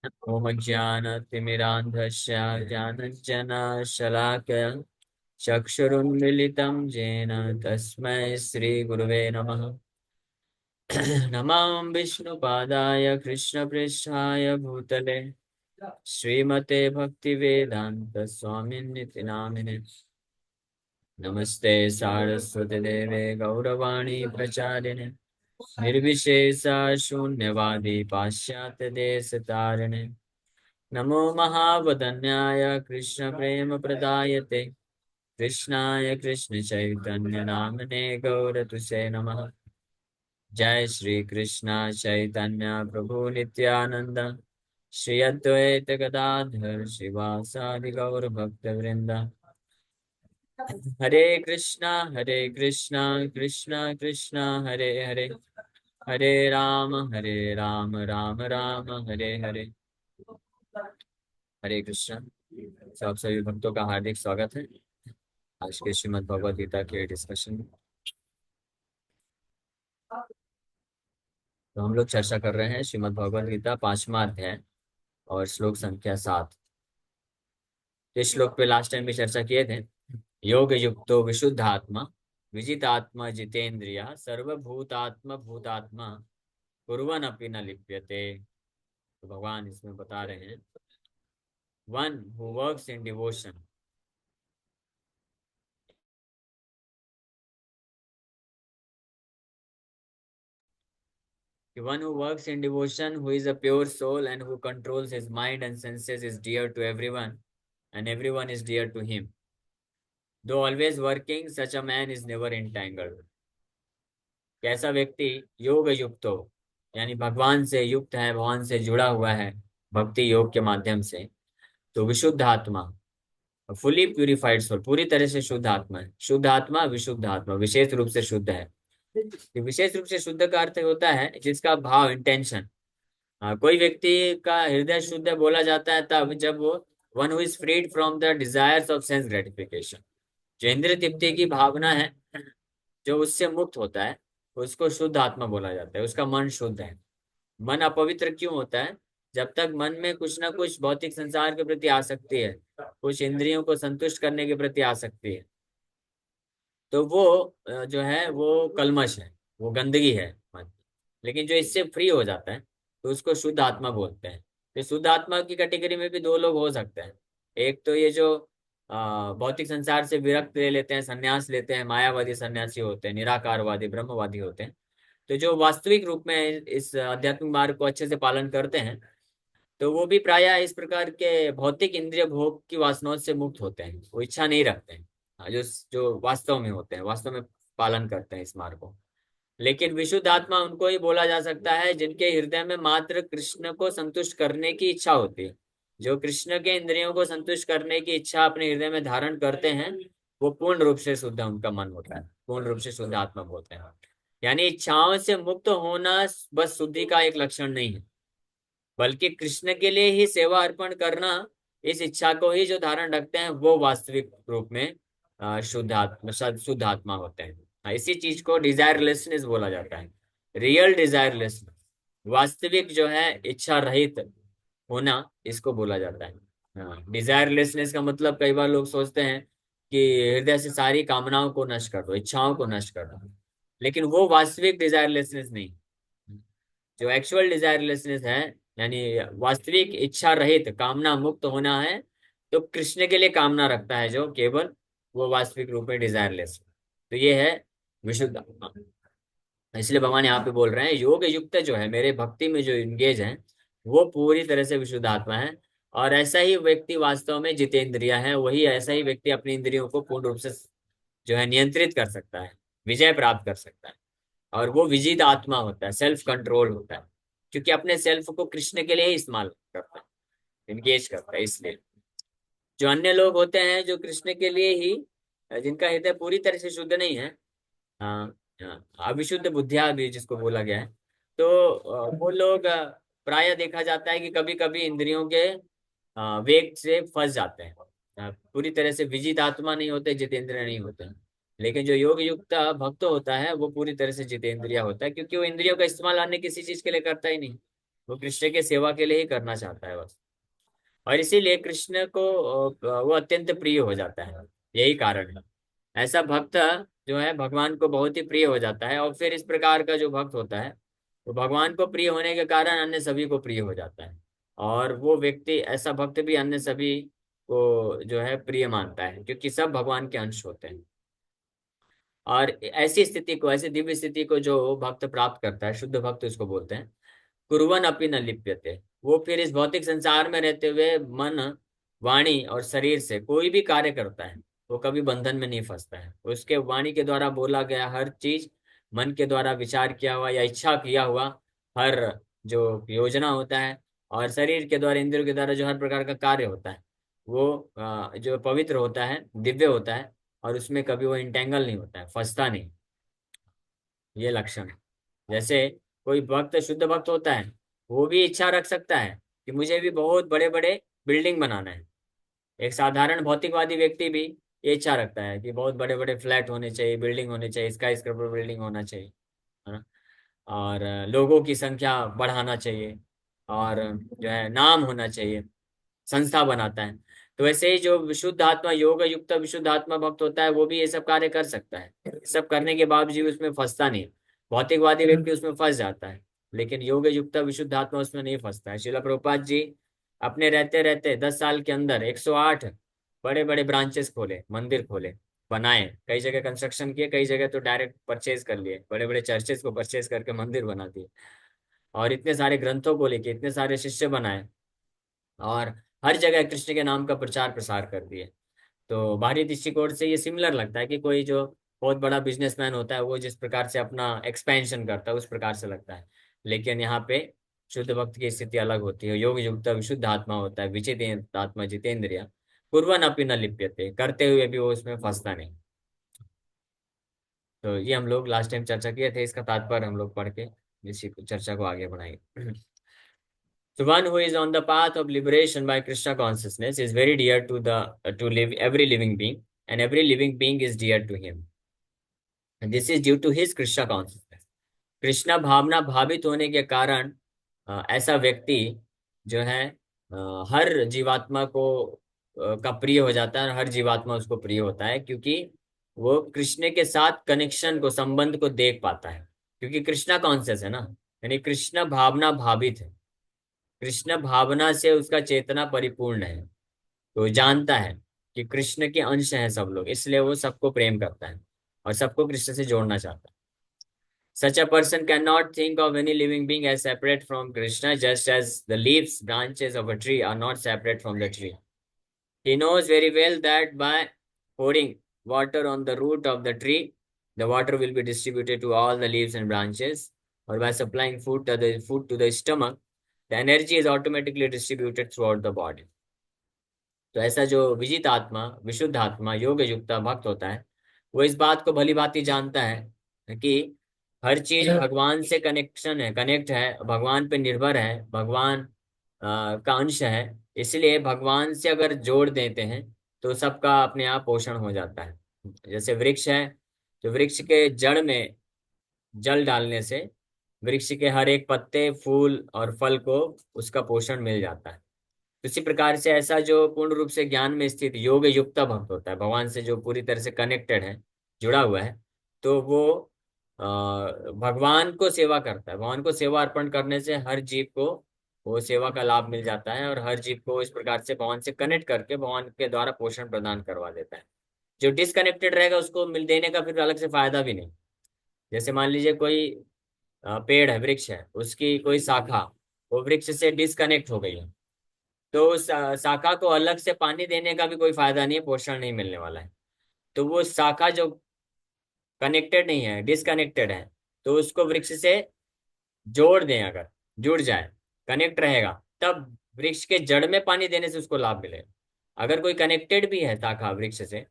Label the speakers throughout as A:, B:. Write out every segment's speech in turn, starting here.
A: ओम ज्ञानतिमिरान्धस्य ज्ञानञ्जनशलाकया चक्षुरुन्मिलितं येन तस्मै श्रीगुरुवे नमः। नमां विष्णुपादाय कृष्णपृष्ठाय भूतले श्रीमते भक्तिवेदान्त स्वामिन्निति नामिने। नमस्ते सारस्वती देवे गौरवाणी प्रचारिणे निर्विशेष शून्यवादी पाश्चात्य देश तारिणे। नमो महावदन्याय कृष्ण प्रेम प्रदायते कृष्णाय कृष्ण चैतन्य नामने गौरतुसे नमः। जय श्री कृष्ण चैतन्य प्रभु नित्यानंद श्री अद्वैत गदाधर शिवासादि गौर भक्त वृंदा। हरे कृष्णा कृष्णा कृष्णा हरे हरे हरे राम राम राम हरे हरे। हरे कृष्णा। सब सभी भक्तों का हार्दिक स्वागत है आज के श्रीमद् भगवद गीता के डिस्कशन में। तो हम लोग चर्चा कर रहे हैं श्रीमद् भगवद गीता 5वां अध्याय और श्लोक संख्या 7। इस श्लोक पे लास्ट टाइम भी चर्चा किए थे। योग युक्तो विशुद्धात्मा विजितात्मा जितेंद्रिय सर्वभूतात्मा भूतात्मा कुर्वन् अपि न लिप्यते। तो भगवान इसमें बता रहे हैं one who works in devotion. One who works in devotion, who is a pure soul and who controls his mind and senses is dear to everyone and everyone is dear to him. Though always working, such a man is never entangled. कैसा व्यक्ति योग युक्त हो यानी भगवान से युक्त है, भगवान से जुड़ा हुआ है भक्ति योग के माध्यम से, तो विशुद्ध आत्मा फुली प्यूरिफाइड सोल, पूरी तरह से शुद्ध आत्मा है। शुद्ध आत्मा विशुद्ध आत्मा विशेष रूप से शुद्ध है। विशेष रूप से शुद्ध का अर्थ होता है जिसका भाव इंटेंशन। कोई व्यक्ति का हृदय शुद्ध बोला जाता है तब जब वो one who is freed from the desires of sense gratification, जो इंद्रिय तृप्ति की भावना है, जो उससे मुक्त होता है उसको शुद्ध आत्मा बोला जाता है। उसका मन शुद्ध है। मन अपवित्र क्यों होता है? जब तक मन में कुछ ना कुछ भौतिक संसार के प्रति आसक्ति है, कुछ इंद्रियों को संतुष्ट करने के प्रति आसक्ति है, तो वो जो है वो कलमश है, वो गंदगी है मन। लेकिन जो इससे फ्री हो जाता है तो उसको शुद्ध आत्मा बोलते हैं। तो शुद्ध आत्मा की कैटेगरी में भी दो लोग हो सकते हैं। एक तो ये जो भौतिक संसार से विरक्त ले लेते हैं, संन्यास लेते हैं, मायावादी सन्यासी होते हैं, निराकारवादी ब्रह्मवादी होते हैं। तो जो वास्तविक रूप में इस आध्यात्मिक मार्ग को अच्छे से पालन करते हैं तो वो भी प्रायः इस प्रकार के भौतिक इंद्रिय भोग की वासनाओं से मुक्त होते हैं। वो इच्छा नहीं रखते हैं। जो जो वास्तव में होते हैं, वास्तव में पालन करते हैं इस मार्ग को। लेकिन विशुद्ध आत्मा उनको ही बोला जा सकता है जिनके हृदय में मात्र कृष्ण को संतुष्ट करने की इच्छा होती है। जो कृष्ण के इंद्रियों को संतुष्ट करने की इच्छा अपने हृदय में धारण करते हैं वो पूर्ण रूप से शुद्ध उनका मन होता है, पूर्ण रूप से शुद्ध आत्मा बोलते हैं। यानी इच्छाओं से मुक्त होना बस शुद्धि का एक लक्षण नहीं है, बल्कि कृष्ण के लिए ही सेवा अर्पण करना, इस इच्छा को ही जो धारण रखते हैं वो वास्तविक रूप में शुद्ध आत्मा होते हैं। इसी चीज को डिजायरलेसनेस बोला जाता है। रियल डिजायरलेसनेस, वास्तविक जो है इच्छा रहित होना, इसको बोला जाता है। डिजायरलेसनेस का मतलब कई बार लोग सोचते हैं कि हृदय से सारी कामनाओं को नष्ट कर दो, इच्छाओं को नष्ट कर दो, लेकिन वो वास्तविक डिजायरलेसनेस नहीं। जो एक्चुअल डिजायरलेसनेस है यानी वास्तविक इच्छा रहित कामना मुक्त होना है, तो कृष्ण के लिए कामना रखता है जो केवल, वो वास्तविक रूप में डिजायरलेस। तो ये है विशुद्ध आत्मा। इसलिए भगवान यहाँ पे बोल रहे हैं योग युक्त जो है, मेरे भक्ति में जो इंगेज है वो पूरी तरह से विशुद्ध आत्मा है। और ऐसा ही व्यक्ति वास्तव में जितेंद्रिय है। वही ऐसा ही व्यक्ति अपनी इंद्रियों को पूर्ण रूप से जो है नियंत्रित कर सकता है, विजय प्राप्त कर सकता है। और वो विजित आत्मा होता है, सेल्फ कंट्रोल होता है, क्योंकि अपने सेल्फ को कृष्ण के लिए ही इस्तेमाल करता है, इंगेज करता है। इसलिए जो अन्य लोग होते हैं जो कृष्ण के लिए ही, जिनका हृदय पूरी तरह से शुद्ध नहीं है, हाँ, अविशुद्ध बुद्धिया भी जिसको बोला गया है, तो वो लोग प्राय देखा जाता है कि कभी कभी इंद्रियों के वेग से फंस जाते हैं। पूरी तरह से विजित आत्मा नहीं होते, जितेंद्रिय नहीं होते हैं। लेकिन जो योग युक्त भक्त होता है वो पूरी तरह से जितेंद्रिय होता है, क्योंकि वो इंद्रियों का इस्तेमाल अन्य किसी चीज के लिए करता ही नहीं। वो कृष्ण के सेवा के लिए ही करना चाहता है बस। और इसीलिए कृष्ण को वो अत्यंत प्रिय हो जाता है, यही कारण है। ऐसा भक्त जो है भगवान को बहुत ही प्रिय हो जाता है, और फिर इस प्रकार का जो भक्त होता है तो भगवान को प्रिय होने के कारण अन्य सभी को प्रिय हो जाता है। और वो व्यक्ति, ऐसा भक्त भी अन्य सभी को जो है प्रिय मानता है, क्योंकि सब भगवान के अंश होते हैं। और ऐसी स्थिति को, ऐसी दिव्य स्थिति को जो भक्त प्राप्त करता है, शुद्ध भक्त उसको बोलते हैं, कुर्वन अपि न लिप्यते। वो फिर इस भौतिक संसार में रहते हुए मन, वाणी और शरीर से कोई भी कार्य करता है, वो कभी बंधन में नहीं फंसता है। उसके वाणी के द्वारा बोला गया हर चीज, मन के द्वारा विचार किया हुआ या इच्छा किया हुआ हर जो योजना होता है, और शरीर के द्वारा, इंद्रियों के द्वारा जो हर प्रकार का कार्य होता है, वो जो पवित्र होता है, दिव्य होता है, और उसमें कभी वो इंटेंगल नहीं होता है, फंसता नहीं। ये लक्षण है। जैसे कोई भक्त, शुद्ध भक्त होता है, वो भी इच्छा रख सकता है कि मुझे भी बहुत बड़े बड़े बिल्डिंग बनाना है। एक साधारण भौतिकवादी व्यक्ति भी ये इच्छा रखता है कि बहुत बड़े बड़े फ्लैट होने चाहिए, बिल्डिंग होने चाहिए, स्काई स्क्रेपर बिल्डिंग होना चाहिए, है ना। और लोगों की संख्या बढ़ाना चाहिए, और जो है नाम होना चाहिए, संस्था बनाता है। तो वैसे ही जो विशुद्ध आत्मा, योग युक्त विशुद्ध आत्मा भक्त होता है, वो भी ये सब कार्य कर सकता है। ये सब करने के बावजूद उसमें फंसता नहीं। भौतिकवादी व्यक्ति उसमें फंस जाता है, लेकिन योग युक्त विशुद्ध आत्मा उसमें नहीं फंसता है। श्रील प्रभुपाद जी अपने रहते रहते 10 साल के अंदर 108 बड़े बड़े ब्रांचेस खोले, मंदिर खोले, बनाए, कई जगह कंस्ट्रक्शन किए, कई जगह तो डायरेक्ट परचेज कर लिए, बड़े बड़े चर्चेस को परचेज करके मंदिर बना दिए, और इतने सारे ग्रंथों को लेके इतने सारे शिष्य बनाए, और हर जगह कृष्ण के नाम का प्रचार प्रसार कर दिए। तो बाहरी दृष्टिकोण से ये सिमिलर लगता है कि कोई जो बहुत बड़ा बिजनेसमैन होता है वो जिस प्रकार से अपना एक्सपेंशन करता है उस प्रकार से लगता है। लेकिन यहाँ पे शुद्ध भक्त की स्थिति अलग होती है। योग युक्त विशुद्ध आत्मा होता है, विचित आत्मा जितेंद्रिय, कुर्वन अपि न लिप्यते, करते हुए भी वो उसमें फंसता नहीं। तो ये हम लोग लास्ट टाइम चर्चा किए थे, इसका तात्पर्य हम लोग पढ़ के इसी चर्चा को आगे बढ़ाएंगे। So one who is on the path of liberation by Krishna consciousness is very dear to the to live every living being, and every living being is dear to him. And this is due to his Krishna consciousness. Krishna भावना भावित होने के कारण ऐसा व्यक्ति जो है हर जीवात्मा को का प्रिय हो जाता है, और हर जीवात्मा उसको प्रिय होता है, क्योंकि वो कृष्ण के साथ कनेक्शन को, संबंध को देख पाता है। क्योंकि कृष्णा कॉन्शियस है ना, यानी कृष्ण भावना भावित है। कृष्ण भावना से उसका चेतना परिपूर्ण है, तो जानता है कि कृष्ण के अंश हैं सब लोग, इसलिए वो सबको प्रेम करता है और सबको कृष्ण से जोड़ना चाहता है। Such a person cannot think of any living being as separate from Krishna, just as the leaves, branches of a tree are not separate from the tree. He knows very well that by pouring water on the root of the tree, the water will be distributed to all the leaves and branches, or by supplying food to the stomach, the energy is automatically distributed throughout the body. तो ऐसा जो विजित आत्मा, विशुद्ध आत्मा, योग युक्त भक्त होता है, वो इस बात को भली भांति जानता है कि हर चीज भगवान से कनेक्शन है, कनेक्ट है, भगवान पे निर्भर है, भगवान का अंश है। इसलिए भगवान से अगर जोड़ देते हैं तो सबका अपने आप पोषण हो जाता है। जैसे वृक्ष है, तो वृक्ष के जड़ में जल डालने से वृक्ष के हर एक पत्ते, फूल और फल को उसका पोषण मिल जाता है। इसी प्रकार से ऐसा जो पूर्ण रूप से ज्ञान में स्थित योग युक्त भक्त होता है, भगवान से जो पूरी तरह से कनेक्टेड है, जुड़ा हुआ है, तो वो भगवान को सेवा करता है। भगवान को सेवा अर्पण करने से हर जीव को वो सेवा का लाभ मिल जाता है, और हर जीव को इस प्रकार से भगवान से कनेक्ट करके भगवान के द्वारा पोषण प्रदान करवा देता है। जो डिसकनेक्टेड रहेगा उसको मिल देने का फिर अलग से फायदा भी नहीं। जैसे मान लीजिए कोई पेड़ है, वृक्ष है, उसकी कोई शाखा वो वृक्ष से डिसकनेक्ट हो गई है, तो उस शाखा को अलग से पानी देने का भी कोई फायदा नहीं है, पोषण नहीं मिलने वाला है। तो वो शाखा जो कनेक्टेड नहीं है, डिसकनेक्टेड है, तो उसको वृक्ष से जोड़ दें, अगर जुड़ जाए, कनेक्ट रहेगा, तब वृक्ष के जड़ में पानी देने से उसको लाभ मिलेगा। अगर कोई कनेक्टेड भी है शाखा वृक्ष से,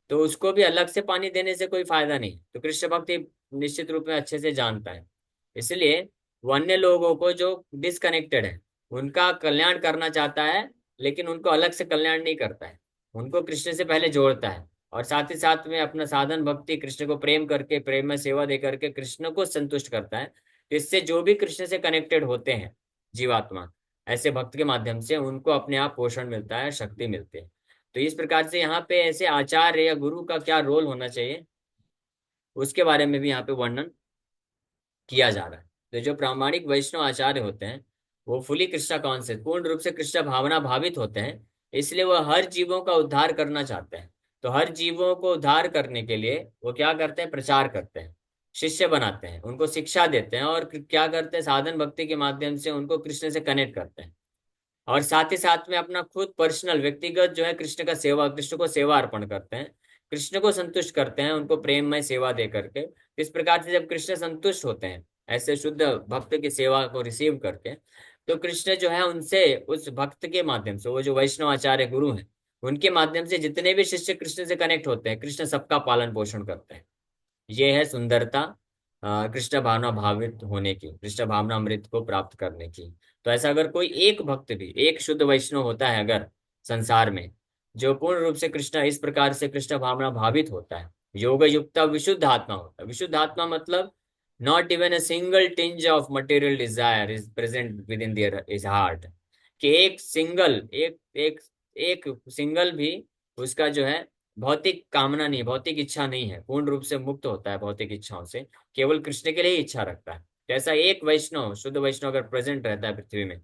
A: तो उसको भी अलग से पानी देने से कोई फायदा नहीं। तो कृष्ण भक्ति निश्चित रूप में अच्छे से जानता है। इसलिए वो अन्य लोगों को जो डिसकनेक्टेड है उनका कल्याण करना चाहता है, लेकिन उनको अलग से कल्याण नहीं करता है, उनको कृष्ण से पहले जोड़ता है, और साथ ही साथ में अपना साधन भक्ति कृष्ण को प्रेम करके, प्रेम में सेवा दे करके कृष्ण को संतुष्ट करता है। तो इससे जो भी कृष्ण से कनेक्टेड होते हैं जीवात्मा, ऐसे भक्त के माध्यम से उनको अपने आप पोषण मिलता है, शक्ति मिलती है। तो इस प्रकार से यहाँ पे ऐसे आचार्य या गुरु का क्या रोल होना चाहिए, उसके बारे में भी यहाँ पे वर्णन किया जा रहा है। तो जो प्रामाणिक वैष्णव आचार्य होते हैं वो फुली कृष्णा कॉन्शियस, पूर्ण रूप से कृष्ण भावना भावित होते हैं, इसलिए वो हर जीवों का उद्धार करना चाहते हैं। तो हर जीवों को उद्धार करने के लिए वो क्या करते हैं, प्रचार करते हैं, शिष्य बनाते हैं, उनको शिक्षा देते हैं, और क्या करते हैं, साधन भक्ति के माध्यम से उनको कृष्ण से कनेक्ट करते हैं। और साथ ही साथ में अपना खुद पर्सनल व्यक्तिगत जो है कृष्ण का सेवा, कृष्ण को सेवा अर्पण करते हैं, कृष्ण को संतुष्ट करते हैं उनको प्रेममय सेवा दे करके। इस प्रकार से जब कृष्ण संतुष्ट होते हैं ऐसे शुद्ध भक्त की सेवा को रिसीव करके, तो कृष्ण जो है उनसे, उस भक्त के माध्यम से, वो जो वैष्णव आचार्य गुरु हैं उनके माध्यम से जितने भी शिष्य कृष्ण से कनेक्ट होते हैं, कृष्ण सबका पालन पोषण करते हैं। ये है सुंदरता कृष्ण भावना भावित होने की, कृष्ण भावना अमृत को प्राप्त करने की। तो ऐसा अगर कोई एक भक्त भी, एक शुद्ध वैष्णव होता है अगर संसार में, जो पूर्ण रूप से कृष्ण, इस प्रकार से कृष्ण भावना भावित होता है, योग युक्त विशुद्ध आत्मा होता है। विशुद्ध आत्मा मतलब not even a single tinge of material desire is present with in their is heart, कि एक सिंगल, एक सिंगल भी उसका जो है भौतिक कामना नहीं, भौतिक इच्छा नहीं है, पूर्ण रूप से मुक्त होता है भौतिक इच्छाओं से, केवल कृष्ण के लिए ही इच्छा रखता है। जैसा एक वैष्णव, शुद्ध वैष्णव अगर प्रेजेंट रहता है पृथ्वी में,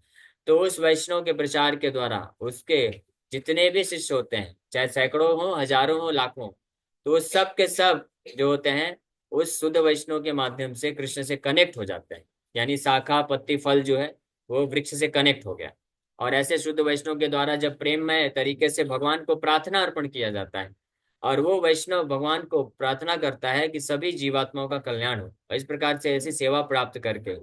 A: तो उस वैष्णव के प्रचार के द्वारा उसके जितने भी शिष्य होते हैं, चाहे सैकड़ों हो, हजारों हो, लाखों, तो वो सब के सब जो होते हैं उस शुद्ध वैष्णव के माध्यम से कृष्ण से कनेक्ट हो जाते हैं। यानी शाखा पत्ती फल जो है वो वृक्ष से कनेक्ट हो गया। और ऐसे शुद्ध वैष्णव के द्वारा जब प्रेममय तरीके से भगवान को प्रार्थना अर्पण किया जाता है, और वो वैष्णव भगवान को प्रार्थना करता है कि सभी जीवात्माओं का कल्याण हो, और इस प्रकार से ऐसी सेवा प्राप्त करके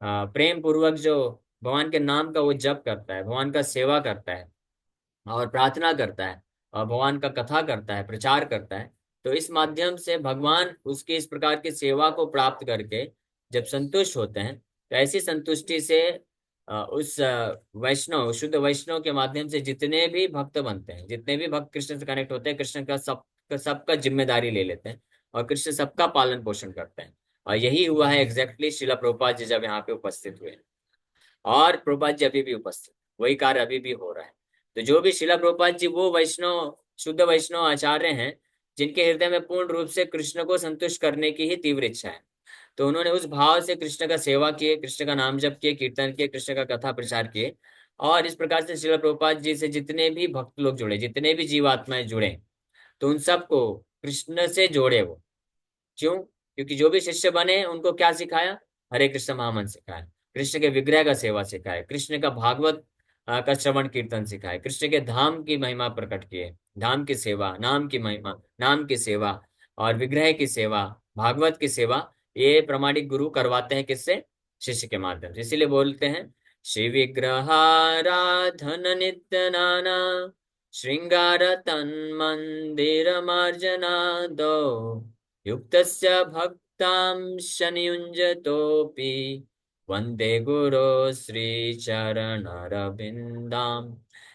A: प्रेम पूर्वक जो भगवान के नाम का वो जप करता है, भगवान का सेवा करता है और प्रार्थना करता है, और भगवान का कथा करता है, प्रचार करता है, तो इस माध्यम से भगवान उसकी इस प्रकार की सेवा को प्राप्त करके जब संतुष्ट होते हैं, तो ऐसी संतुष्टि से उस वैष्णव, शुद्ध वैष्णव के माध्यम से जितने भी भक्त बनते हैं, जितने भी भक्त कृष्ण से कनेक्ट होते हैं, कृष्ण का सबका जिम्मेदारी ले लेते हैं, और कृष्ण सबका पालन पोषण करते हैं। और यही हुआ है एग्जैक्टली शिला प्रभुपाद जी जब यहाँ पे उपस्थित हुए, और प्रभुपाद जी अभी भी उपस्थित, वही कार्य अभी भी हो रहा है। तो जो भी शिला प्रभुपाद जी वो वैष्णव, शुद्ध वैष्णव आचार्य हैं जिनके हृदय में पूर्ण रूप से कृष्ण को संतुष्ट करने की ही तीव्र इच्छा है, तो उन्होंने उस भाव से कृष्ण का सेवा किए, कृष्ण का नाम जप किए, कीर्तन किए, कृष्ण का कथा प्रचार किए। और इस प्रकार से शिला प्रभुपाद जी से जितने भी भक्त लोग जुड़े, जितने भी जीवात्माएं जुड़े, तो उन सबको कृष्ण से जोड़े वो। क्यों? क्योंकि जो भी शिष्य बने उनको क्या सिखाया, हरे कृष्ण महामंत्र सिखाया, कृष्ण के विग्रह का सेवा सिखाया, कृष्ण का भागवत का श्रवण कीर्तन सिखाया, कृष्ण के धाम की महिमा प्रकट किए, धाम की सेवा, नाम की महिमा, नाम की सेवा, और विग्रह की सेवा, भागवत की सेवा, ये प्रामाणिक गुरु करवाते हैं किससे, शिष्य के माध्यम से। इसीलिए बोलते हैं श्री विग्रहाराधन नित्य नाना श्रृंगार तन्मंदिर मार्जना दो युक्तस्य भक्तांश नियुञ्जतोऽपि वंदे गुरो श्रीचरणरविन्दाम्।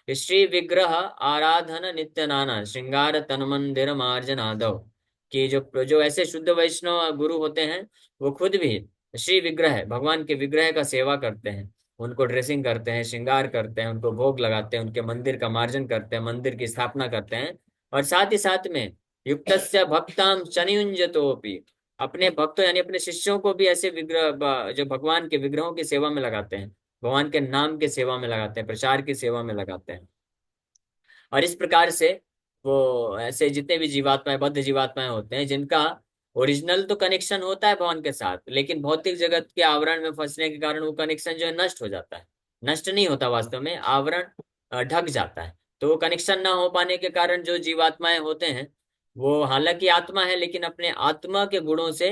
A: श्री विग्रह आराधन नित्य नाना श्रृंगार तन मंदिर मार्जनादव, कि जो जो ऐसे शुद्ध वैष्णव गुरु होते हैं वो खुद भी श्री विग्रह, भगवान के विग्रह का सेवा करते हैं, उनको ड्रेसिंग करते हैं, श्रृंगार करते हैं, उनको भोग लगाते हैं, उनके मंदिर का मार्जन करते हैं, मंदिर की स्थापना करते हैं, और साथ ही साथ में युक्तस्य भक्ताम शनियुंजतोपि, अपने भक्तों यानी अपने शिष्यों को भी ऐसे विग्रह जो भगवान के विग्रहों की सेवा में लगाते हैं, भगवान के नाम की सेवा में लगाते हैं, प्रचार की सेवा में लगाते हैं। और इस प्रकार से वो ऐसे जितने भी जीवात्माएं, बद्ध जीवात्माएं होते हैं, जिनका ओरिजिनल तो कनेक्शन होता है भगवान के साथ, लेकिन भौतिक जगत के आवरण में फंसने के कारण वो कनेक्शन जो है नष्ट हो जाता है, नष्ट नहीं होता वास्तव में, आवरण ढक जाता है। तो वो कनेक्शन ना हो पाने के कारण जो जीवात्माएं होते हैं वो हालांकि आत्मा है, लेकिन अपने आत्मा के गुणों से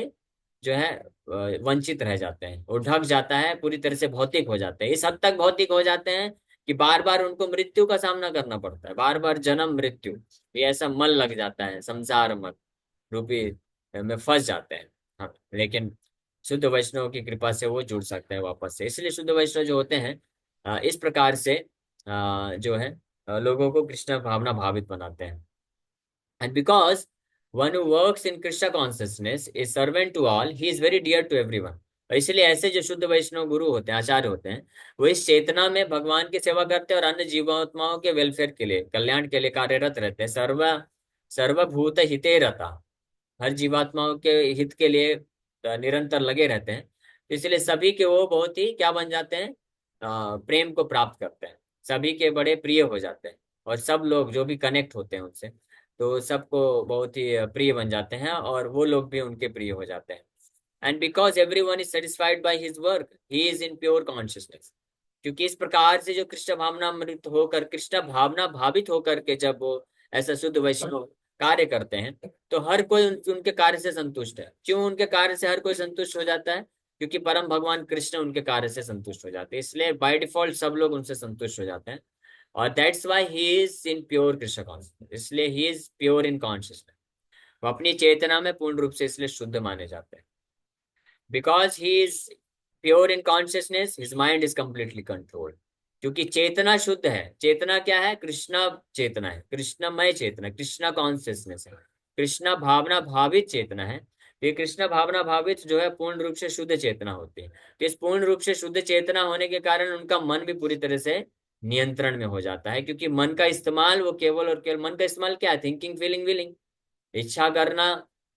A: जो है वंचित रह जाते हैं, वो ढक जाता है, पूरी तरह से भौतिक हो जाते हैं, इस हद तक भौतिक हो जाते हैं कि बार बार उनको मृत्यु का सामना करना पड़ता है, बार बार जन्म मृत्यु, ये ऐसा मन लग जाता है, संसार मन रूपी में फंस जाते हैं। हाँ, लेकिन शुद्ध वैष्णव की कृपा से वो जुड़ सकते हैं वापस से। इसलिए शुद्ध वैष्णव जो होते हैं इस प्रकार से जो है लोगों को कृष्ण भावना भावित बनाते हैं। And because one who works in Krishna consciousness is servant to all, he is very dear to everyone. इसलिए ऐसे जो शुद्ध वैष्णव गुरु होते हैं, आचार्य होते हैं, वो इस चेतना में भगवान की सेवा करते हैं और अन्य जीवात्माओं के वेलफेयर के लिए, कल्याण के लिए कार्यरत रहते हैं। सर्वभूत हिते रता, हर जीवात्माओं के हित के लिए निरंतर लगे रहते हैं। इसलिए सभी के वो बहुत ही क्या बन जाते हैं, प्रेम को प्राप्त करते हैं, सभी के बड़े प्रिय हो जाते हैं। और सब लोग जो भी कनेक्ट होते हैं उनसे, तो सबको बहुत ही प्रिय बन जाते हैं और वो लोग भी उनके प्रिय हो जाते हैं। And because everyone is satisfied by his work, he is in pure consciousness. क्योंकि इस प्रकार से जो कृष्ण भावनामृत होकर, कृष्ण भावना भावित होकर के जब वो ऐसा शुद्ध वैष्णव कार्य करते हैं, तो हर कोई उनके कार्य से संतुष्ट है। क्यों उनके कार्य से हर कोई संतुष्ट हो जाता है? क्योंकि परम भगवान कृष्ण उनके कार्य से संतुष्ट हो जाते हैं, इसलिए बाय डिफॉल्ट सब लोग उनसे संतुष्ट हो जाते हैं। और that's why he is in pure Krishna consciousness, इसलिए he is pure in consciousness. वो अपनी चेतना में पूर्ण रूप से इसलिए शुद्ध माने जाते हैं। Because he is pure in consciousness, his mind is completely controlled. क्योंकि चेतना शुद्ध है। चेतना क्या है? कृष्णा चेतना है, कृष्णमय चेतना, कृष्णा कॉन्शियसनेस है, कृष्णा भावना भावित चेतना है। ये कृष्णा भावना भावित जो है पूर्ण रूप से शुद्ध चेतना होती है। तो इस पूर्ण रूप से शुद्ध चेतना होने के कारण उनका मन भी पूरी तरह से नियंत्रण में हो जाता है। क्योंकि मन का इस्तेमाल वो केवल और केवल, मन का इस्तेमाल क्या है? थिंकिंग, फीलिंग, विलिंग, इच्छा करना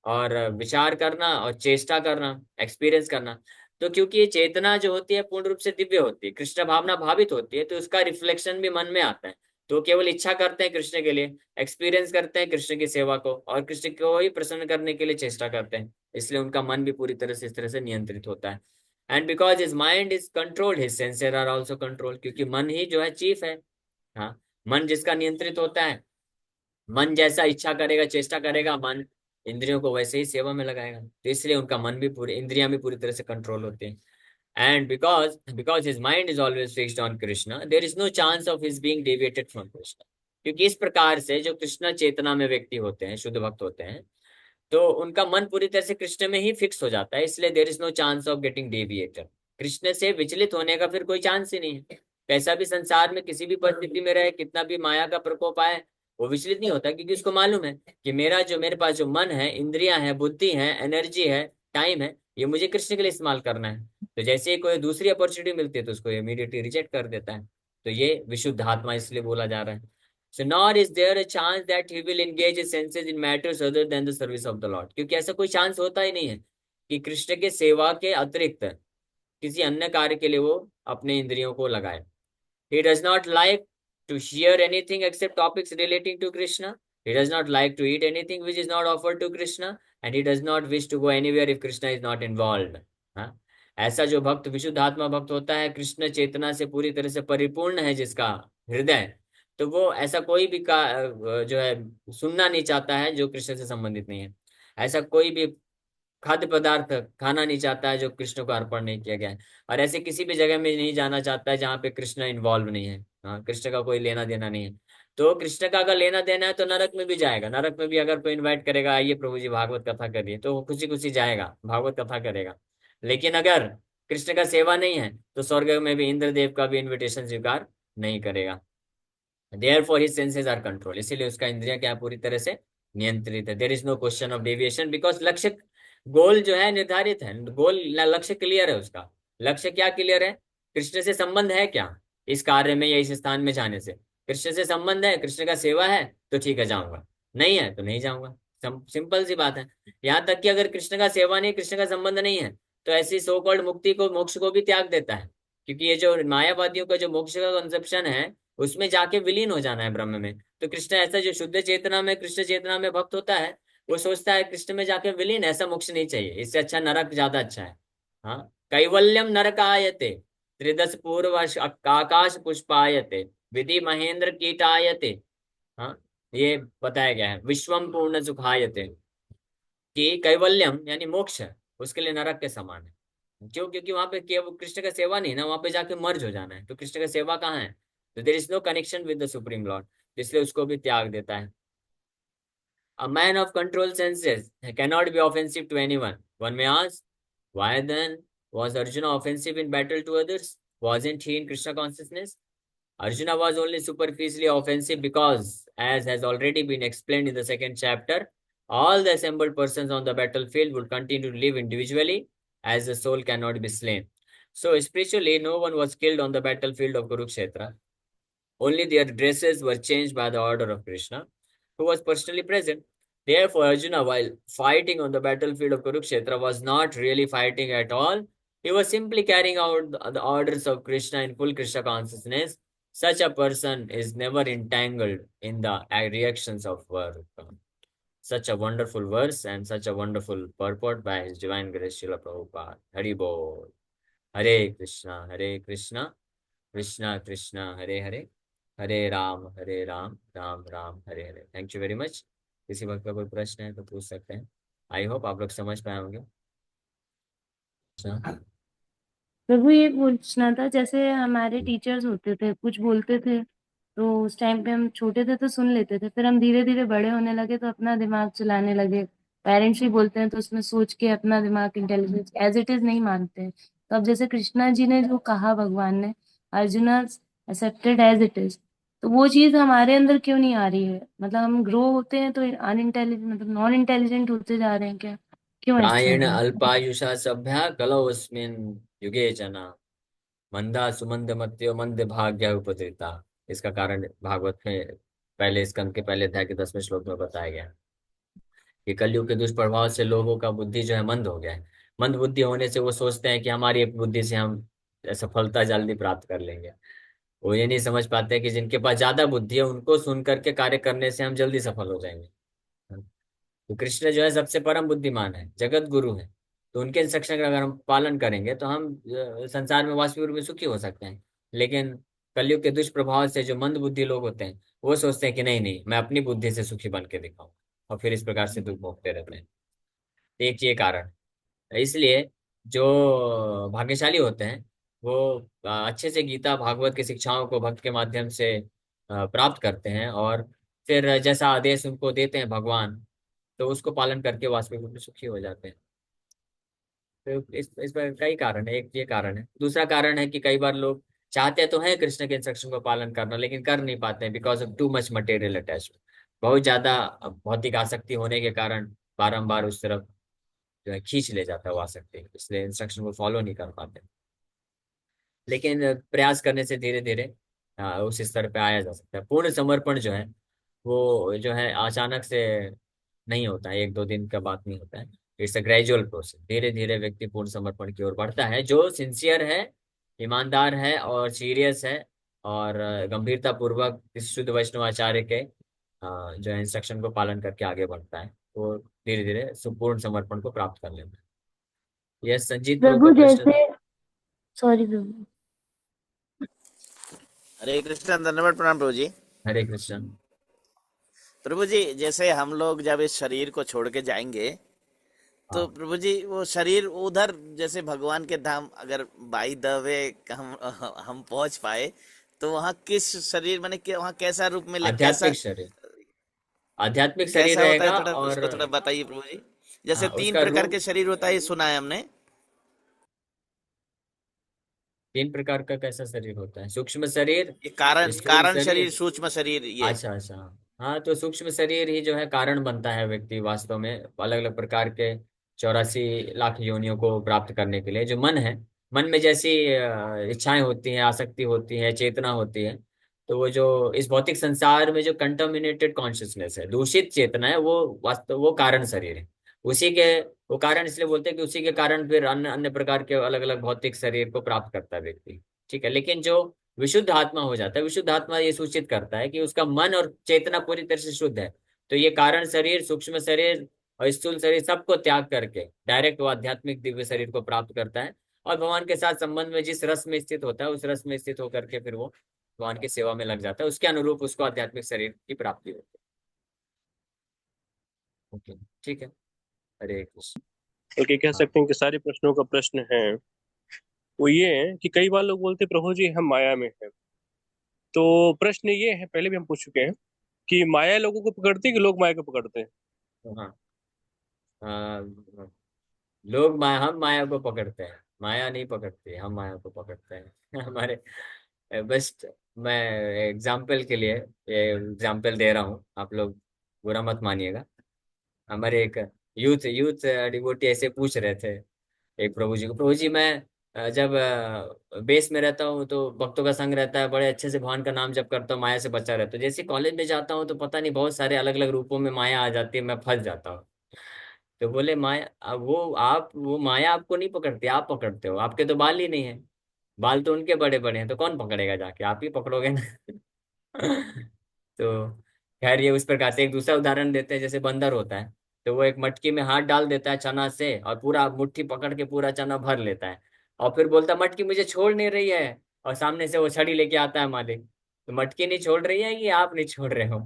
A: और विचार करना और चेष्टा करना, एक्सपीरियंस करना। तो क्योंकि ये चेतना जो होती है पूर्ण रूप से दिव्य होती है, कृष्ण भावना भावित होती है, तो उसका रिफ्लेक्शन भी मन में आता है। तो केवल इच्छा करते हैं कृष्ण के लिए, एक्सपीरियंस करते हैं कृष्ण की सेवा को, और कृष्ण को ही प्रसन्न करने के लिए चेष्टा करते हैं। इसलिए उनका मन भी पूरी तरह से इस तरह से नियंत्रित होता है। And because his mind is controlled, his senses are also controlled. क्योंकि मन ही जो है चीफ है। हाँ, मन जिसका नियंत्रित होता है, मन जैसा इच्छा करेगा, चेष्टा करेगा, मन इंद्रियों को वैसे ही सेवा में लगाएगा। तो इसलिए उनका मन भी पूरी, इंद्रियां भी पूरी तरह से कंट्रोल होती हैं। And because his mind is always fixed on Krishna, there is no chance of his being deviated from Krishna. क्योंकि इस प्रकार से जो कृष्ण चेतना में व्यक्ति होते हैं, शुद्ध भक्त होते हैं, तो उनका मन पूरी तरह से कृष्ण में ही फिक्स हो जाता है। इसलिए there is no chance of getting deviated. Krishna से विचलित होने का फिर कोई चांस ही नहीं है। कैसा भी संसार में किसी भी परिस्थिति में रहे, कितना भी माया का प्रकोप आए, वो विचलित नहीं होता। क्योंकि उसको मालूम है कि मेरे पास जो मन है, इंद्रियां हैं, बुद्धि है, एनर्जी है, टाइम है, ये मुझे कृष्ण के लिए इस्तेमाल करना है। तो जैसे ही कोई दूसरी अपॉर्चुनिटी मिलती है तो उसको इमीडिएटली रिजेक्ट कर देता है। तो ये विशुद्ध आत्मा इसलिए बोला जा रहा है। So nor is there a chance that he will engage his senses in matters other than the service of the Lord. क्योंकि ऐसा कोई चांस होता ही नहीं है कि कृष्ण के सेवा के अतिरिक्त किसी अन्य कार्य के लिए वो अपने इंद्रियों को लगाए। He does not like to hear anything except topics relating to Krishna. He does not like to eat anything which is not offered to Krishna, and he does not wish to go anywhere if Krishna is not involved. हाँ, ऐसा जो भक्त, विशुद्ध आत्मा भक्त होता है, कृष्ण चेतना से पूरी तरह से परिपूर्ण है जिसका हृदय, तो वो ऐसा कोई भी जो है सुनना नहीं चाहता है जो कृष्ण से संबंधित नहीं है। ऐसा कोई भी खाद्य पदार्थ खाना नहीं चाहता है जो कृष्ण को अर्पण नहीं किया गया है। और ऐसे किसी भी जगह में नहीं जाना चाहता है जहाँ पे कृष्ण इन्वॉल्व नहीं है। हाँ, कृष्ण का कोई लेना देना नहीं है। तो कृष्ण का अगर लेना देना है तो नरक में भी जाएगा। नरक में भी अगर कोई इन्वाइट करेगा, आइए प्रभु जी भागवत कथा करिए, तो वो खुशी खुशी जाएगा, भागवत कथा करेगा। लेकिन अगर कृष्ण का सेवा नहीं है तो स्वर्ग में भी इंद्रदेव का भी इन्विटेशन स्वीकार नहीं करेगा। Therefore his senses are controlled, इसीलिए उसका इंद्रिया क्या पूरी तरह से नियंत्रित है। There is no question of deviation, because लक्ष्य, गोल जो है निर्धारित है, गोल लक्ष्य क्लियर है उसका। लक्ष्य क्या क्लियर है? कृष्ण से संबंध है क्या इस कार्य में या इस स्थान में जाने से? कृष्ण से संबंध है, कृष्ण का सेवा है, तो ठीक है जाऊंगा, नहीं है तो नहीं जाऊंगा। सिंपल सी बात है। यहाँ तक कि अगर कृष्ण का सेवा नहीं, कृष्ण का संबंध नहीं है, तो ऐसी सो कॉल्ड मुक्ति को, मोक्ष को भी त्याग देता है। क्योंकि ये जो मायावादियों का जो मोक्ष का कंसेप्शन है, उसमें जाके विलीन हो जाना है ब्रह्म में। तो कृष्ण ऐसा जो शुद्ध चेतना में, कृष्ण चेतना में भक्त होता है, वो सोचता है कृष्ण में जाके विलीन, ऐसा मोक्ष नहीं चाहिए, इससे अच्छा नरक ज्यादा अच्छा है। हाँ, कैवल्यम नरकायते, त्रिदश पूर्व आकाश पुष्पायते, विधि महेंद्र कीटायते। हाँ, ये बताया गया है, विश्वम पूर्ण सुखायते, कि कैवल्यम यानी मोक्ष उसके लिए नरक के समान है। क्यों? क्योंकि वहां पे केवल कृष्ण का सेवा नहीं ना, वहां पे जाके मर्ज हो जाना है। तो कृष्ण का सेवा कहाँ है? तो there is no connection with the Supreme Lord, इसलिए उसको भी त्याग देता है। A man of controlled senses cannot be offensive to anyone. One may ask, why then was Arjuna offensive in battle to others? Wasn't he in Krishna consciousness? Arjuna was only superficially offensive because, as has already been explained in the second chapter, all the assembled persons on the battlefield would continue to live individually, as the soul cannot be slain. So spiritually, no one was killed on the battlefield of Kurukshetra. Only their dresses were changed by the order of Krishna, who was personally present. Therefore, Arjuna, while fighting on the battlefield of Kurukshetra, was not really fighting at all. He was simply carrying out the orders of Krishna in full Krishna consciousness. Such a person is never entangled in the reactions of work. Such a wonderful verse and such a wonderful purport by His Divine Grace Srila Prabhupada. Hari Bol. Hare Krishna, Hare Krishna, Krishna Krishna, Hare Hare, Hare Ram, Ram Ram, Hare Hare. Thank you very much. किसी वक्त का कोई प्रश्न है तो पूछ सकते हैं। आई होप आप लोग समझ पाए होंगे। अच्छा।
B: प्रभु ये पूछना था, जैसे हमारे टीचर्स होते थे, कुछ बोलते थे तो उस टाइम पे हम छोटे थे तो सुन लेते थे, फिर हम धीरे धीरे बड़े होने लगे तो अपना दिमाग चलाने लगे। पेरेंट्स भी बोलते हैं तो उसमें सोच के अपना दिमाग, इंटेलिजेंस एज इट इज नहीं मानते हैं। तो अब जैसे कृष्णा जी ने जो कहा भगवान ने, Arjuna accepted as it is, तो वो चीज हमारे अंदर क्यों नहीं आ रही है? मतलब हम ग्रो होते हैं तो अनइंटेलिजेंट, मतलब नॉन इंटेलिजेंट होते जा रहे हैं क्या? क्यों ऐसा हो
A: प्रायेण
B: रहा है?
A: अल्पायुषा सभ्या कलौस्मिन् युगे जना मंदा सुमंद मत्यो मंद भाग्य उपद्रिता। इसका कारण भागवत में पहले स्कंद के पहले अध्याय के 10वें श्लोक में बताया गया है कि कलयुग के दुष्प्रभाव से लोगों का बुद्धि जो है मंद हो गया है। मंद बुद्धि होने से वो सोचते हैं कि हमारी बुद्धि से हम सफलता जल्दी प्राप्त कर लेंगे। वो ये नहीं समझ पाते कि जिनके पास ज्यादा बुद्धि है उनको सुन करके कार्य करने से हम जल्दी सफल हो जाएंगे। तो कृष्ण जो है सबसे परम बुद्धिमान है, जगत गुरु है। तो उनके इंस्ट्रक्शन का अगर हम पालन करेंगे तो हम संसार में वास्तविक रूप में सुखी हो सकते हैं। लेकिन कलयुग के दुष्प्रभाव से जो मंद बुद्धि लोग होते हैं वो सोचते हैं कि नहीं नहीं, मैं अपनी बुद्धि से सुखी बन के दिखाऊं, और फिर इस प्रकार से दुख भोगते रहते हैं। एक ये कारण है। इसलिए जो भाग्यशाली होते हैं वो अच्छे से गीता भागवत की शिक्षाओं को भक्त के माध्यम से प्राप्त करते हैं, और फिर जैसा आदेश उनको देते हैं भगवान, तो उसको पालन करके वास्तविक रूप में सुखी हो जाते हैं। तो इस पर कई कारण है। एक ये कारण है। दूसरा कारण है कि कई बार लोग चाहते तो हैं कृष्ण के इंस्ट्रक्शन को पालन करना, लेकिन कर नहीं पाते हैं because of too much material attachment. बहुत ज्यादा भौतिक आसक्ति होने के कारण बारंबार उस तरफ जो है खींच ले जाता है वो आसक्ति, इसलिए इंस्ट्रक्शन को फॉलो नहीं कर पाते। लेकिन प्रयास करने से धीरे धीरे उस स्तर पे आया जा सकता है। पूर्ण समर्पण जो है वो जो है अचानक से नहीं होता है, एक दो दिन का बात नहीं होता है। It's a gradual process. धीरे धीरे व्यक्ति पूर्ण समर्पण की ओर बढ़ता है। जो सिंसियर है, ईमानदार है और सीरियस है, और गंभीरता पूर्वक इस शुद्ध वैष्णवाचार्य के जो है इंस्ट्रक्शन को पालन करके आगे बढ़ता है, वो धीरे धीरे संपूर्ण समर्पण को प्राप्त कर लेता है। यह संजीत प्रभु का
B: प्रभु
A: प्रश्न
B: जैसे,
A: था।
B: सॉरी प्रभु।
C: हरे कृष्ण, धन्यवाद, प्रणाम प्रभु जी।
A: हरे कृष्ण।
C: प्रभु जी, जैसे हम लोग जब इस शरीर को छोड़ के जाएंगे तो
A: हाँ,
C: प्रभु जी वो शरीर उधर, जैसे भगवान के धाम, अगर बाई द वे हम पहुंच पाए तो वहाँ किस शरीर, माने कि वहाँ कैसा रूप मिले, कैसा
A: आध्यात्मिक शरीर, आध्यात्मिक शरीर
C: कैसा होता है,
A: रहेगा।
C: थोड़ा
A: और
C: उसको थोड़ा बताइए प्रभु जी। जैसे तीन
A: उसका
C: प्रकार के
A: रूप
C: शरीर होता है, ये सुना है हमने।
A: 3 प्रकार का कैसा शरीर होता है? सूक्ष्म शरीर,
C: ये कारण
A: स्थूल
C: कारण शरीर,
A: शरीर।
C: सूक्ष्म शरीर, ये।
A: अच्छा अच्छा। हाँ, तो सूक्ष्म शरीर ही जो है कारण बनता है व्यक्ति वास्तव में अलग अलग प्रकार के 84 लाख योनियों को प्राप्त करने के लिए। जो मन है, मन में जैसी इच्छाएं होती हैं, आसक्ति होती है, चेतना होती है, तो वो जो इस भौतिक संसार में जो कंटामिनेटेड कॉन्शियसनेस है, दूषित चेतना है, वो वास्तव वो कारण शरीर है। उसी के वो कारण इसलिए बोलते हैं कि उसी के कारण फिर अन्य अन्य प्रकार के अलग अलग भौतिक शरीर को प्राप्त करता है व्यक्ति। ठीक है, लेकिन जो विशुद्ध आत्मा हो जाता है, विशुद्ध आत्मा ये सूचित करता है कि उसका मन और चेतना पूरी तरह से शुद्ध है। तो ये कारण शरीर, सूक्ष्म शरीर और स्थूल शरीर सबको त्याग करके डायरेक्ट वो आध्यात्मिक दिव्य शरीर को प्राप्त करता है, और भगवान के साथ संबंध में जिस रस में स्थित होता है उस रस में स्थित होकर के फिर वो भगवान की सेवा में लग जाता है। उसके अनुरूप उसको आध्यात्मिक शरीर की प्राप्ति होती है। ओके, ठीक है। हरे कृष्ण।
D: बल्कि कह
A: हाँ
D: सकते हैं कि सारे प्रश्नों का प्रश्न है वो ये है कि कई बार लोग बोलते हैं, प्रभु जी हम माया में हैं। तो प्रश्न ये है, पहले भी हम पूछ चुके हैं, कि माया लोगों को पकड़ती है कि लोग माया को पकड़ते हैं?
A: तो हाँ, लोग माया, हम माया को पकड़ते हैं, माया नहीं पकड़ती, हम माया को पकड़ते हैं। हमारे बेस्ट, मैं एग्जाम्पल के लिए ये एग्जाम्पल दे रहा हूँ, आप लोग बुरा मत मानिएगा। हमारे एक यूथ यूथ डिवोटी ऐसे पूछ रहे थे एक प्रभु जी मैं जब बेस में रहता हूँ तो भक्तों का संग रहता है, बड़े अच्छे से भगवान का नाम जप करता हूँ, माया से बचा रहता हूँ। जैसे कॉलेज में जाता हूँ तो पता नहीं बहुत सारे अलग अलग रूपों में माया आ जाती है, मैं फंस जाता हूँ। तो बोले माया, अब वो माया आपको नहीं पकड़ती, आप पकड़ते हो, आपके तो बाल ही नहीं है। बाल तो उनके बड़े बड़े हैं, तो कौन पकड़ेगा जाके, आप ही पकड़ोगे ना। तो खैर ये उस प्रकार से एक दूसरा उदाहरण देते हैं, जैसे बंदर होता है, तो वो एक मटकी में हाथ डाल देता है चना से और पूरा मुट्ठी पकड़ के पूरा चना भर लेता है, और फिर बोलता है मटकी मुझे छोड़ नहीं रही है, और सामने से वो छड़ी लेके आता है मालिक, तो मटकी नहीं छोड़ रही है कि आप नहीं छोड़ रहे हो।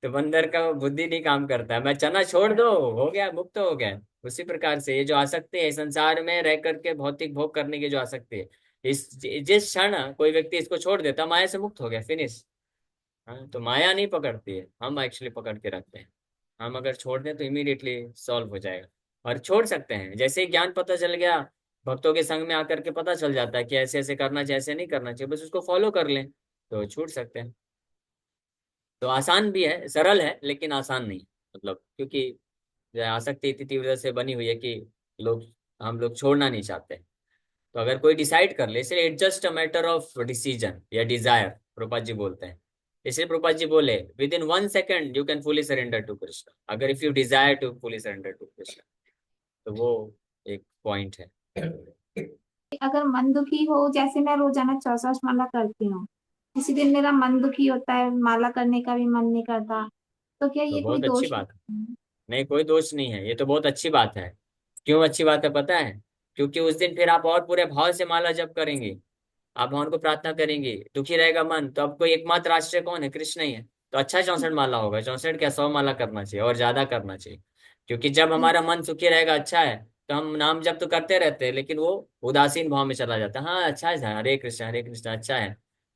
A: तो बंदर का बुद्धि नहीं काम करता है, मैं चना छोड़ दो, हो गया, मुक्त हो गया। उसी प्रकार से ये जो आसक्ति है संसार में रह करके भौतिक भोग करने की जो आसक्ति है, इस जिस क्षण कोई व्यक्ति इसको छोड़ देता माया से मुक्त हो गया, फिनिश। हाँ, तो माया नहीं पकड़ती है, हम एक्चुअली पकड़ के रखते हैं। हम अगर छोड़ दें तो इमीडिएटली सॉल्व हो जाएगा। और छोड़ सकते हैं, जैसे ही ज्ञान पता चल गया, भक्तों के संग में आकर के पता चल जाता है कि ऐसे ऐसे करना चाहिए, ऐसे नहीं करना चाहिए, बस उसको फॉलो कर लें तो छूट सकते हैं। तो आसान भी है, सरल है, लेकिन आसान नहीं, मतलब क्योंकि जो आसक्ति इतनी तीव्रता से बनी हुई है कि लोग हम लोग छोड़ना नहीं चाहते। तो अगर कोई डिसाइड कर ले, इसलिए it's just a matter of decision या डिजायर, प्रभुपाद जी बोलते हैं। इसलिए प्रभुपाद जी बोले within 1 second you can fully surrender to Krishna, अगर if you desire to fully surrender to Krishna. तो वो एक पॉइंट है।
E: अगर मन दुखी हो, जैसे मैं रोजाना 64 माला करती हूँ, किसी दिन मेरा मन दुखी होता है, माला करने का भी मन नहीं करता, तो क्या
A: तो
E: ये कोई
A: बहुत अच्छी
E: दोष
A: बात है।
E: है?
A: नहीं, कोई दोष नहीं है, ये तो बहुत अच्छी बात है। क्यों अच्छी बात है पता है? क्योंकि उस दिन फिर आप और पूरे भाव से माला जप करेंगे, आप भगवान को प्रार्थना करेंगे। दुखी रहेगा मन तो आपको एकमात्र आश्रय कौन है? कृष्ण ही है। तो अच्छा 64 माला होगा, 64 क्या 100 माला करना चाहिए और ज्यादा करना चाहिए। क्योंकि जब हमारा मन सुखी रहेगा, अच्छा है, तो हम नाम जप तो करते रहते हैं, लेकिन वो उदासीन भाव में चला जाता है। हाँ अच्छा है, हरे कृष्ण अच्छा है,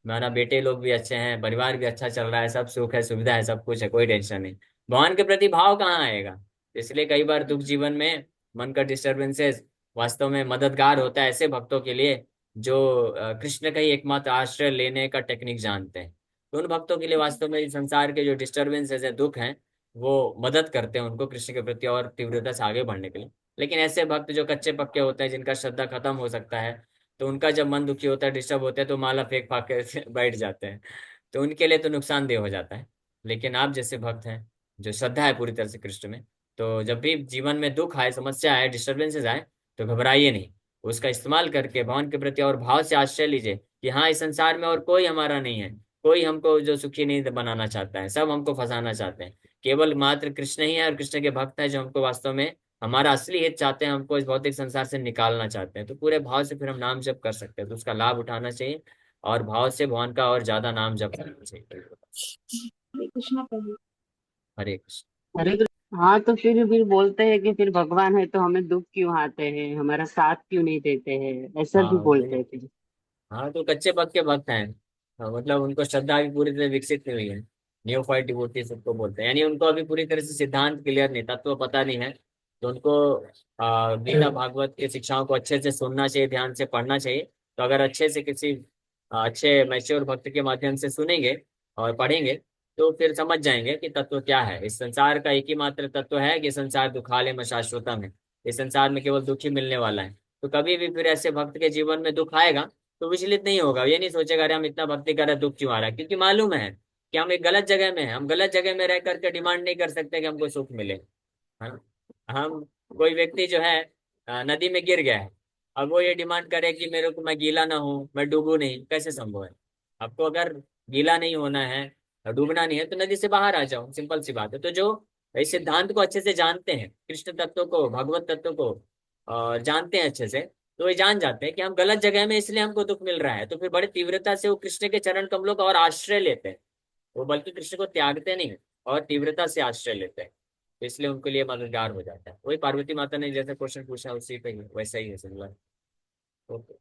A: हमारा बेटे लोग भी अच्छे हैं, परिवार भी अच्छा चल रहा है, सब सुख है, सुविधा है, सब कुछ है, कोई टेंशन नहीं। भगवान के प्रति भाव कहाँ आएगा? इसलिए कई बार दुख जीवन में मन का डिस्टर्बेंसेस वास्तव में मददगार होता है ऐसे भक्तों के लिए जो कृष्ण का ही एकमात्र आश्रय लेने का टेक्निक जानते हैं। तो उन भक्तों के लिए वास्तव में इस संसार के जो डिस्टर्बेंसेस है, दुख हैं, वो मदद करते हैं उनको कृष्ण के प्रति और तीव्रता से आगे बढ़ने के लिए। लेकिन ऐसे भक्त जो कच्चे पक्के होते हैं, जिनका श्रद्धा खत्म हो सकता है, तो उनका जब मन दुखी होता है, डिस्टर्ब होता है, तो माला फेंक फाक के बैठ जाते हैं। तो उनके लिए तो नुकसानदेह हो जाता है। लेकिन आप जैसे भक्त हैं, जो श्रद्धा है पूरी तरह से कृष्ण में, तो जब भी जीवन में दुख आए, समस्या आए, डिस्टर्बेंसेस आए, तो घबराइए नहीं। उसका इस्तेमाल करके भगवान के प्रति और भाव से आश्रय लीजिए कि हाँ, इस संसार में और कोई हमारा नहीं है, कोई हमको जो सुखी नहीं बनाना चाहता है, सब हमको फंसाना चाहते हैं। केवल मात्र कृष्ण ही है और कृष्ण के भक्त हैं जो हमको वास्तव में हमारा असली हित चाहते हैं, हमको इस भौतिक संसार से निकालना चाहते हैं। तो पूरे भाव से फिर हम नाम जप कर सकते हैं, तो उसका लाभ उठाना चाहिए और भाव से भगवान का और ज्यादा नाम जप करना चाहिए।
E: हरे कृष्णा प्रभु।
A: हरे कृष्ण।
F: हरे कृष्ण। हाँ, तो फिर बोलते हैं कि फिर भगवान है तो हमें दुख क्यों आते हैं, हमारा साथ क्यों नहीं देते हैं, ऐसा भी
A: हाँ
F: बोलते हैं फिर।
A: हाँ, तो कच्चे पक्के भक्त हैं। हाँ, मतलब उनको श्रद्धा भी पूरी तरह विकसित नहीं हुई है। नियोफाइट डिवोटी सबको बोलते हैं, यानी उनको अभी पूरी तरह से सिद्धांत क्लियर नहीं, तत्व पता नहीं है। तो उनको गीता भागवत की शिक्षाओं को अच्छे से सुनना चाहिए, ध्यान से पढ़ना चाहिए। तो अगर अच्छे से किसी अच्छे मैच्योर भक्त के माध्यम से सुनेंगे और पढ़ेंगे, तो फिर समझ जाएंगे कि तत्व क्या है। इस संसार का एक ही मात्र तत्व है कि संसार दुखालय शाश्वतम है। इस संसार में केवल दुख ही मिलने वाला है। तो कभी भी फिर ऐसे भक्त के जीवन में दुख आएगा तो विचलित नहीं होगा, ये नहीं सोचेगा अरे हम इतना भक्ति कर रहे हैं, दुख क्यों आ रहा है, क्योंकि मालूम है कि हम एक गलत जगह में हैं। हम गलत जगह में रह करके डिमांड नहीं कर सकते कि हमको सुख मिले, है ना। हम, कोई व्यक्ति जो है नदी में गिर गया है, अब वो ये डिमांड करे कि मेरे को, मैं गीला ना हूं, मैं डूबू नहीं, कैसे संभव है? आपको अगर गीला नहीं होना है, डूबना नहीं है, तो नदी से बाहर आ जाओ, सिंपल सी बात है। तो जो इस सिद्धांत को अच्छे से जानते हैं, कृष्ण तत्व को, भगवत तत्व को जानते हैं अच्छे से, तो ये जान जाते हैं कि हम गलत जगह में, इसलिए हमको दुख मिल रहा है। तो फिर बड़ी तीव्रता से वो कृष्ण के चरण कमलों का और आश्रय लेते हैं। वो बल्कि कृष्ण को त्यागते नहीं, और तीव्रता से आश्रय लेते हैं। तो इसलिए उनके लिए मददगार हो जाता है। वही पार्वती माता ने जैसे क्वेश्चन पूछा, उसी पे ही वैसा ही है, सिमिलर। ओके।